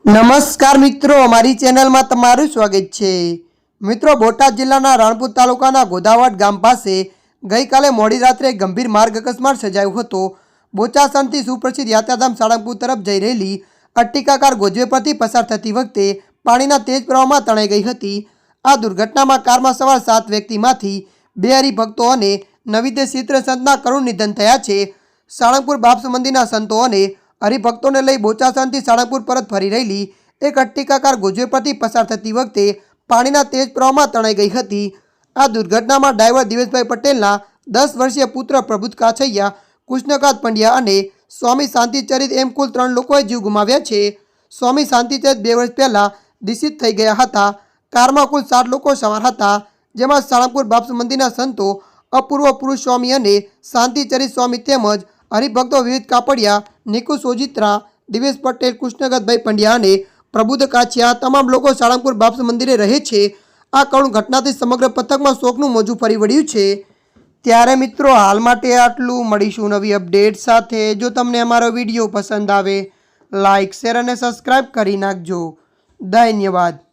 નમસ્કાર મિત્રો, અમારી ચેનલમાં તમારું સ્વાગત છે। મિત્રો, બોટાદ જિલ્લાના રાણપુર તાલુકાના ગોદાવડ ગામ પાસે ગઈકાલે મોડી રાત્રે ગંભીર માર્ગ અકસ્માત સર્જાયો હતો। બોચાસણથી સુપ્રસિદ્ધ યાત્રાધામ સાળંગપુર તરફ જઈ રહેલી અટ્ટિકા કાર ગોજવે પરથી પસાર થતી વખતે પાણીના તેજ પ્રવાહમાં તણાઈ ગઈ હતી। આ દુર્ઘટનામાં કારમાં સવાર 7 વ્યક્તિમાંથી 2 હરિભક્તો અને નવિદેશ સિદ્ધ સંતના કરુણ નિધન થયા છે। સાળંગપુર બાપ્સ મંદિરના સંતો અને હરિભક્તોને લઈ બોચાસણથી સાળંગપુર પરત ફરી રહેલી એક અટ્ટિકા કાર ગોજવે પરથી પસાર થતી વખતે પાણીના તેજ પ્રવાહમાં તણાઈ ગઈ હતી। આ દુર્ઘટનામાં ડ્રાઈવર દિવેશભાઈ પટેલના 10 વર્ષીય પુત્ર પ્રબુદ્ધ કાછૈયા, કૃષ્ણકાંત પંડ્યા અને સ્વામી શાંતિચરિત એમ કુલ 3 લોકોએ જીવ ગુમાવ્યા છે। સ્વામી શાંતિચરિત 2 વર્ષ પહેલા દિશિત થઈ ગયા હતા। કારમાં કુલ 7 લોકો સવાર હતા, જેમાં સાળંગપુર બાપ્સ મંદિરના સંતો અપૂર્વ પુરુષ સ્વામી અને શાંતિચરિત સ્વામી તેમજ હરિભક્તો વિવિધ કાપડિયા, નિકુ સોજિત્રા, દિવેશ પટેલ, કૃષ્ણકાંતભાઈ પંડ્યા અને પ્રબુદ્ધ કાછિયા તમામ લોકો સાળંગપુર બાપ્સ મંદિરે રહે છે। આ કરુણ ઘટનાથી સમગ્ર પથકમાં શોકનું મોજું ફરી વળ્યું છે। ત્યારે મિત્રો, હાલ માટે આટલું। મળીશું નવી અપડેટ સાથે। જો તમને અમારો વિડીયો પસંદ આવે, લાઇક, શેર અને સબસ્ક્રાઈબ કરી નાખજો। ધન્યવાદ।